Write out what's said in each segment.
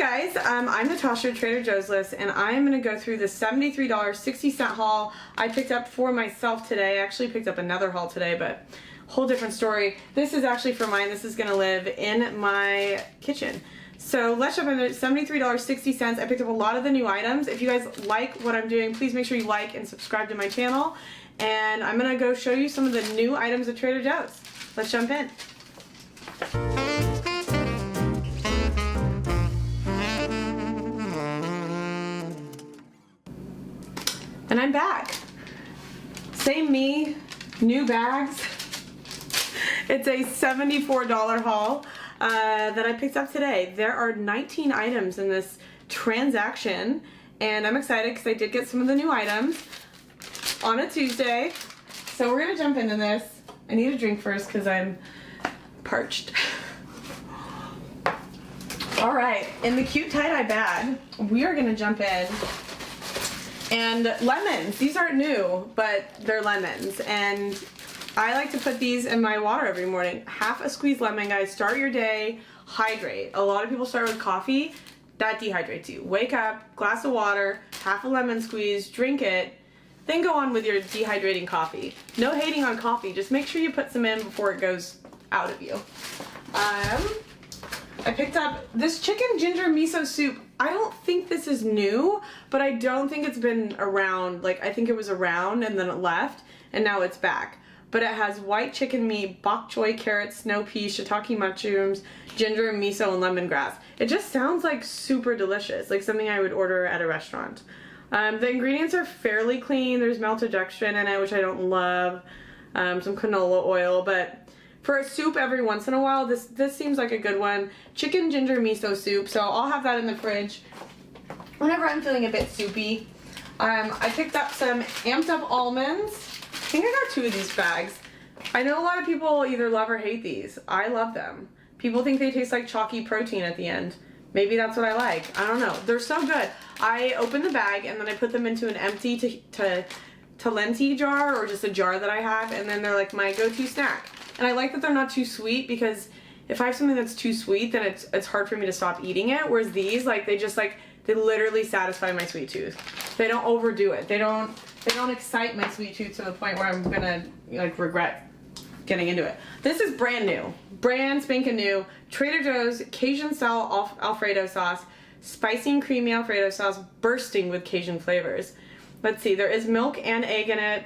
guys, I'm Natasha, Trader Joe's List, and I'm going to go through the $73.60 haul I picked up for myself today. I actually picked up another haul today, but whole different story. This is actually for mine. This is going to live in my kitchen. So let's jump into it. $73.60. I picked up a lot of the new items. If you guys like what I'm doing, please make sure you like and subscribe to my channel. And I'm going to go show you some of the new items at Trader Joe's. Let's jump in. And I'm back. Same me, new bags. It's a $74 haul that I picked up today. There are 19 items in this transaction, and I'm excited because I did get some of the new items on a Tuesday. So we're gonna jump into this. I need a drink first because I'm parched. All right, in the cute tie-dye bag, we are gonna jump in. And lemons. These aren't new, but they're lemons. And I like to put these in my water every morning. Half a squeezed lemon, guys. Start your day, hydrate. A lot of people start with coffee. That dehydrates you. Wake up, glass of water, half a lemon squeeze, drink it, then go on with your dehydrating coffee. No hating on coffee. Just make sure you put some in before it goes out of you. I picked up this chicken ginger miso soup. I don't think this is new, but I don't think it's been around. Like, I think it was around and then it left, and now it's back. But it has white chicken meat, bok choy, carrots, snow peas, shiitake mushrooms, ginger, miso, and lemongrass. It just sounds like super delicious, like something I would order at a restaurant. The ingredients are fairly clean. There's maltodextrin in it, which I don't love, some canola oil, but for a soup every once in a while, this seems like a good one. Chicken ginger miso soup, so I'll have that in the fridge whenever I'm feeling a bit soupy. I picked up some amped up almonds. I think I got 2 of these bags. I know a lot of people either love or hate these. I love them. People think they taste like chalky protein at the end. Maybe that's what I like. I don't know. They're so good. I opened the bag and then I put them into an empty Talenti jar, or just a jar that I have, and then they're like my go-to snack. And I like that they're not too sweet, because if I have something that's too sweet, then it's hard for me to stop eating it. Whereas these, like, they literally satisfy my sweet tooth. They don't overdo it. They don't excite my sweet tooth to the point where I'm gonna like regret getting into it. This is brand new, brand spanking new. Trader Joe's Cajun style Alfredo sauce, spicy and creamy Alfredo sauce, bursting with Cajun flavors. Let's see, there is milk and egg in it.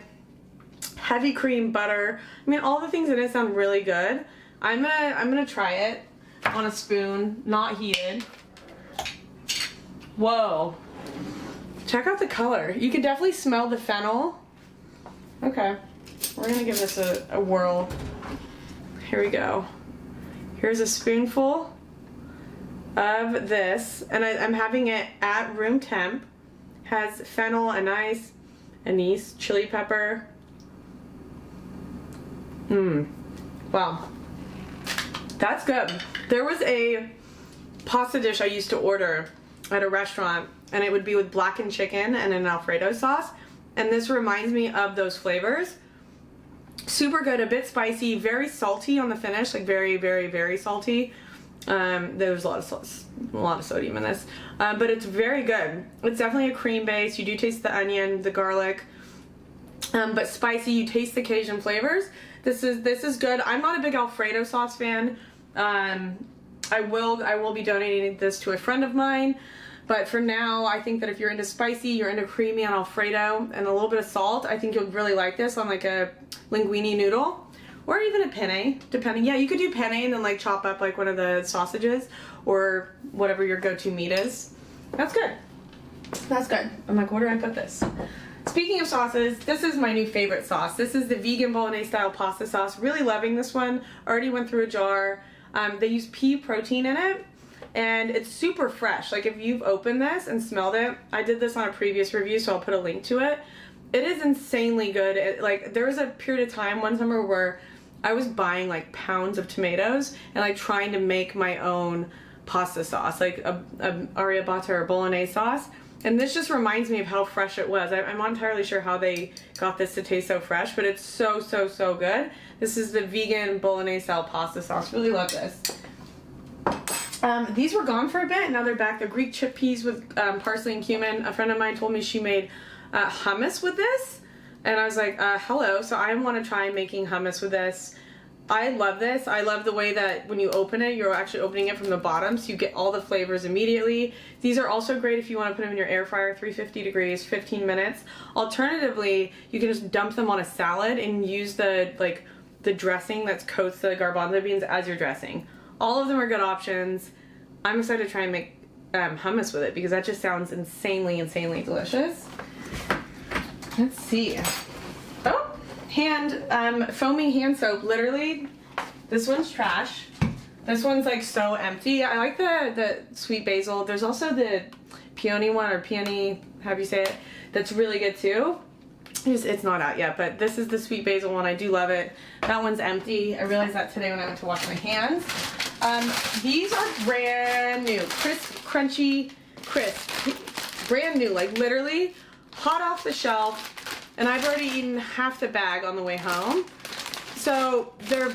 Heavy cream, butter. I mean, all the things in it sound really good. I'm gonna try it on a spoon, not heated. Whoa. Check out the color. You can definitely smell the fennel. Okay. We're gonna give this a whirl. Here we go. Here's a spoonful of this, and I'm having it at room temp. Has fennel, anise, chili pepper. Wow. That's good. There was a pasta dish I used to order at a restaurant, and it would be with blackened chicken and an Alfredo sauce, and this reminds me of those flavors. Super good, a bit spicy, very salty on the finish, like very, very, very salty. There's a lot of sodium in this, but it's very good. It's definitely a cream base. You do taste the onion, the garlic, but spicy. You taste the Cajun flavors. This is good. I'm not a big Alfredo sauce fan. I will be donating this to a friend of mine, but for now, I think that if you're into spicy, you're into creamy on Alfredo and a little bit of salt, I think you'll really like this on like a linguine noodle, or even a penne, depending. Yeah, you could do penne and then like chop up like one of the sausages or whatever your go-to meat is. That's good. That's good. I'm like, where do I put this? Speaking of sauces, this is my new favorite sauce. This is the vegan bolognese style pasta sauce. Really loving this one. Already went through a jar. They use pea protein in it, and it's super fresh. Like, if you've opened this and smelled it, I did this on a previous review, so I'll put a link to it. It is insanely good. Like, there was a period of time one summer where I was buying like pounds of tomatoes and like trying to make my own pasta sauce, like a arrabbiata or bolognese sauce. And this just reminds me of how fresh it was. I'm not entirely sure how they got this to taste so fresh, but it's so, so, so good. This is the vegan bolognese style pasta sauce. Really love this. These were gone for a bit, and now they're back. They're Greek chickpeas with parsley and cumin. A friend of mine told me she made hummus with this, and I was like, hello. So I want to try making hummus with this. I love this. I love the way that when you open it, you're actually opening it from the bottom, so you get all the flavors immediately. These are also great if you want to put them in your air fryer, 350 degrees, 15 minutes. Alternatively, you can just dump them on a salad and use the dressing that coats the garbanzo beans as your dressing. All of them are good options. I'm excited to try and make hummus with it because that just sounds insanely, insanely delicious. Let's see. Oh! Foaming hand soap. Literally, this one's trash. This one's like so empty. I like the sweet basil. There's also the peony one, or peony, however you say it, that's really good too. It's not out yet, but this is the sweet basil one. I do love it. That one's empty. I realized that today when I went to wash my hands. These are brand new. Crisp, crunchy, crisp. Brand new, like literally hot off the shelf. And I've already eaten half the bag on the way home. So they're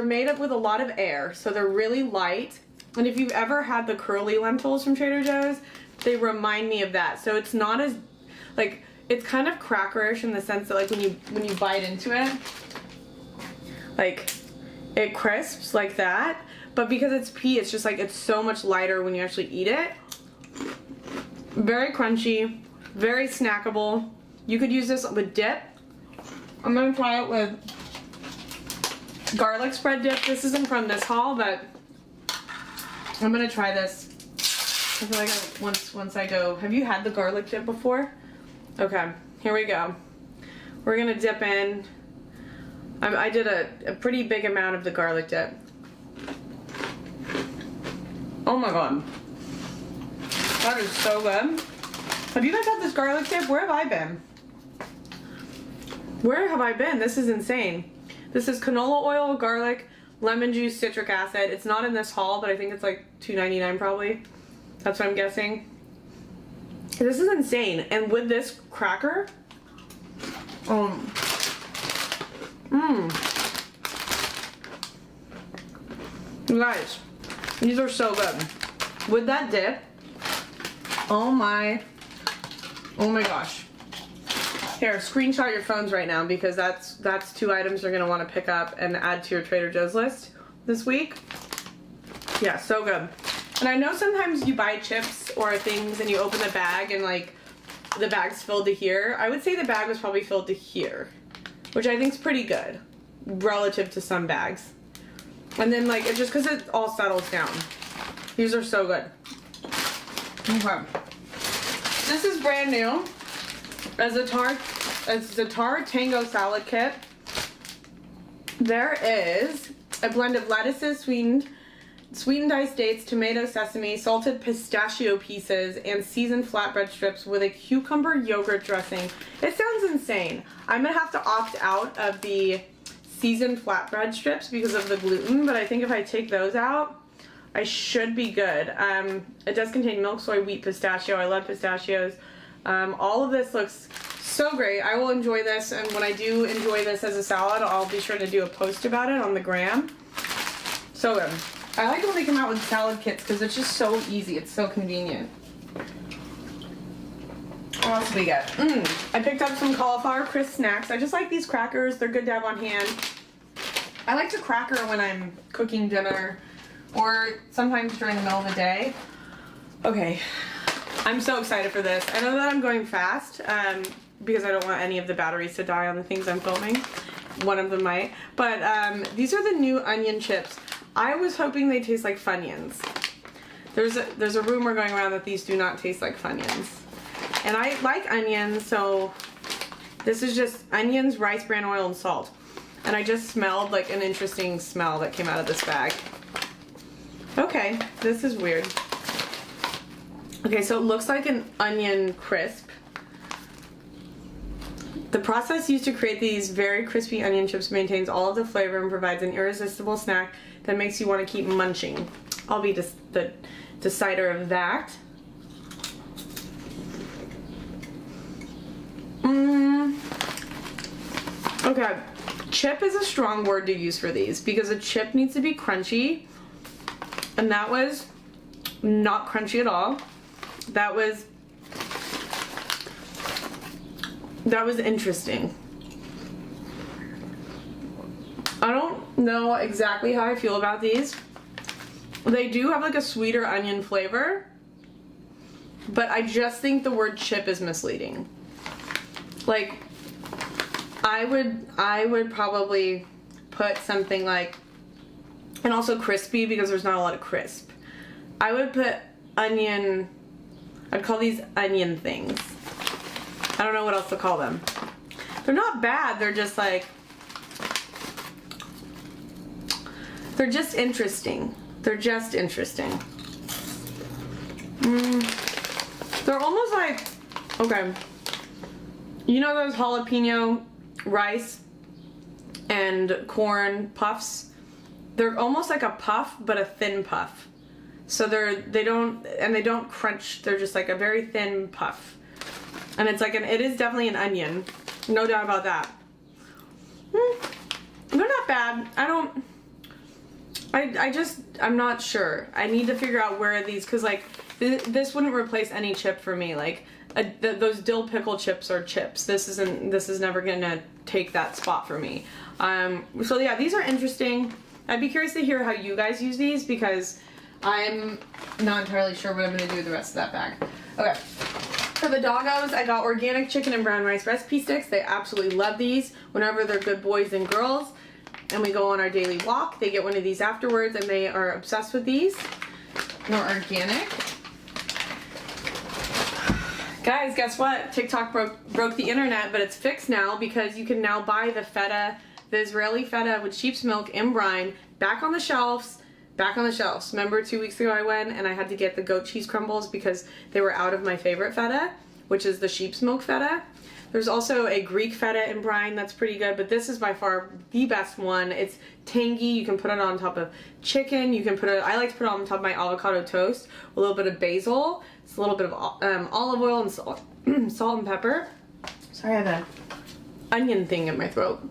made up with a lot of air, so they're really light. And if you've ever had the curly lentils from Trader Joe's, they remind me of that. So it's not as, like, it's kind of crackerish in the sense that like when you bite into it, like it crisps like that. But because it's pea, it's just like, it's so much lighter when you actually eat it. Very crunchy. Very snackable. You could use this with dip. I'm gonna try it with garlic spread dip. This isn't from this haul, but I'm gonna try this. I feel like once I go. Have you had the garlic dip before? Okay, here we go. We're gonna dip in. I did a pretty big amount of the garlic dip. Oh my god. That is so good. Have you guys had this garlic dip? Where have I been? Where have I been? This is insane. This is canola oil, garlic, lemon juice, citric acid. It's not in this haul, but I think it's like $2.99 probably. That's what I'm guessing. This is insane. And with this cracker, you guys, these are so good. With that dip, oh my gosh. Here, screenshot your phones right now because that's 2 items you're gonna want to pick up and add to your Trader Joe's list this week. Yeah, so good. And I know sometimes you buy chips or things and you open the bag and like the bag's filled to here. I would say the bag was probably filled to here, which I think is pretty good relative to some bags. And then like, it's just because it all settles down. These are so good. Okay. This is brand new. A Za'atar Tango salad kit. There is a blend of lettuces, sweetened diced dates, tomato, sesame, salted pistachio pieces, and seasoned flatbread strips with a cucumber yogurt dressing. It sounds insane. I'm gonna have to opt out of the seasoned flatbread strips because of the gluten, but I think if I take those out, I should be good. It does contain milk, soy, wheat, pistachio. I love pistachios. All of this looks so great. I will enjoy this, and when I do enjoy this as a salad, I'll be sure to do a post about it on the gram. So good. I like when they come out with salad kits because it's just so easy. It's so convenient. What else do we get? I picked up some cauliflower crisp snacks. I just like these crackers. They're good to have on hand. I like to cracker when I'm cooking dinner or sometimes during the middle of the day. Okay, I'm so excited for this. I know that I'm going fast because I don't want any of the batteries to die on the things I'm filming. One of them might. But these are the new onion chips. I was hoping they taste like Funyuns. There's a rumor going around that these do not taste like Funyuns. And I like onions, so this is just onions, rice bran oil, and salt. And I just smelled like an interesting smell that came out of this bag. Okay, this is weird. Okay, so it looks like an onion crisp. The process used to create these very crispy onion chips maintains all of the flavor and provides an irresistible snack that makes you want to keep munching. I'll be the decider of that. Okay, Chip is a strong word to use for these because a chip needs to be crunchy, and that was not crunchy at all. That was interesting. I don't know exactly how I feel about these. They do have like a sweeter onion flavor, but I just think the word chip is misleading. Like, I would probably put something like, and also crispy because there's not a lot of crisp. I would put onion, I'd call these onion things. I don't know what else to call them. They're not bad, they're just like, they're just interesting. They're just interesting. They're almost like, okay, you know those jalapeno rice and corn puffs? They're almost like a puff, but a thin puff. So they don't crunch. They're just like a very thin puff. And it's like it is definitely an onion. No doubt about that. They're not bad. I'm not sure. I need to figure out where these, cause like this wouldn't replace any chip for me. Like those dill pickle chips are chips. This is never gonna take that spot for me. So yeah, these are interesting. I'd be curious to hear how you guys use these because I'm not entirely sure what I'm gonna do with the rest of that bag. Okay. For the doggos, I got organic chicken and brown rice recipe sticks. They absolutely love these whenever they're good boys and girls. And we go on our daily walk. They get one of these afterwards and they are obsessed with these. They're organic. Guys, guess what? TikTok broke the internet, but it's fixed now because you can now buy the feta, the Israeli feta with sheep's milk in brine, back on the shelves. Back on the shelves. Remember 2 weeks ago I went and I had to get the goat cheese crumbles because they were out of my favorite feta, which is the sheep's milk feta. There's also a Greek feta in brine that's pretty good, but this is by far the best one. It's tangy. You can put it on top of chicken. You can put it, I like to put it on top of my avocado toast, a little bit of basil. It's a little bit of olive oil and salt, salt and pepper. Sorry, I have an onion thing in my throat.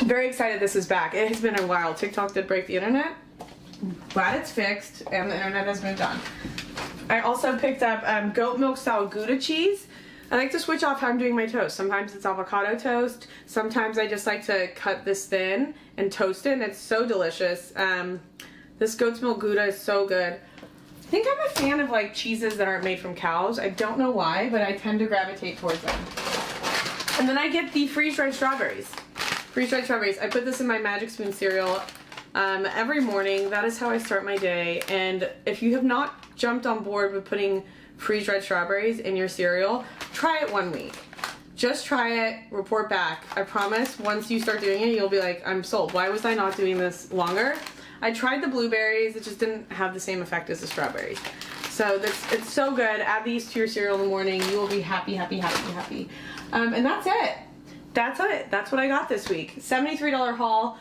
Very excited this is back. It has been a while. TikTok did break the internet. Glad it's fixed and the internet has moved on. I also picked up goat milk style Gouda cheese. I like to switch off how I'm doing my toast. Sometimes it's avocado toast. Sometimes I just like to cut this thin and toast it, and it's so delicious. This goat's milk Gouda is so good. I think I'm a fan of like cheeses that aren't made from cows. I don't know why, but I tend to gravitate towards them. And then I get the freeze-dried strawberries. Freeze-dried strawberries. I put this in my Magic Spoon cereal every morning. That is how I start my day. And if you have not jumped on board with putting freeze-dried strawberries in your cereal, try it 1 week. Just try it, report back. I promise, once you start doing it, you'll be like, I'm sold. Why was I not doing this longer? I tried the blueberries. It just didn't have the same effect as the strawberries. So it's so good. Add these to your cereal in the morning. You will be happy, happy, happy, happy. And that's it. That's it. That's what I got this week. $73 haul.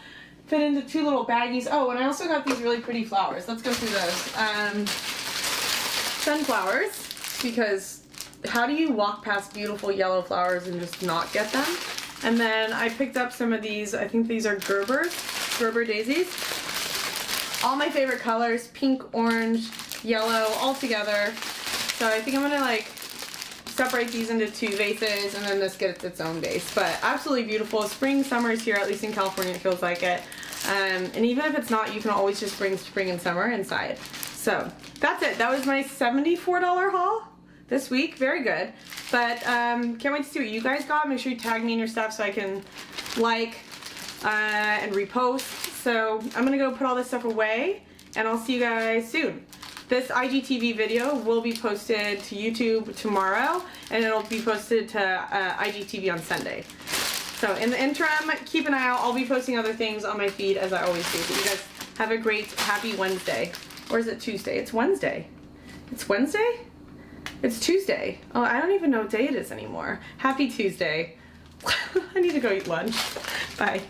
Fit into 2 little baggies. Oh, and I also got these really pretty flowers. Let's go through those. Sunflowers, because how do you walk past beautiful yellow flowers and just not get them? And then I picked up some of these. I think these are Gerber daisies. All my favorite colors, pink, orange, yellow, all together. So I think I'm gonna like separate these into 2 vases and then this gets its own vase. But absolutely beautiful. Spring, summer is here, at least in California it feels like it. And even if it's not, you can always just bring spring and summer inside. So that's it. That was my $74 haul this week. Very good. But can't wait to see what you guys got. Make sure you tag me in your stuff so I can like and repost. So I'm gonna go put all this stuff away and I'll see you guys soon. This IGTV video will be posted to YouTube tomorrow and it'll be posted to IGTV on Sunday. So in the interim, keep an eye out. I'll be posting other things on my feed as I always do. But you guys have a great, happy Wednesday. Or is it Tuesday? It's Wednesday. It's Wednesday? It's Tuesday. Oh, I don't even know what day it is anymore. Happy Tuesday. I need to go eat lunch. Bye.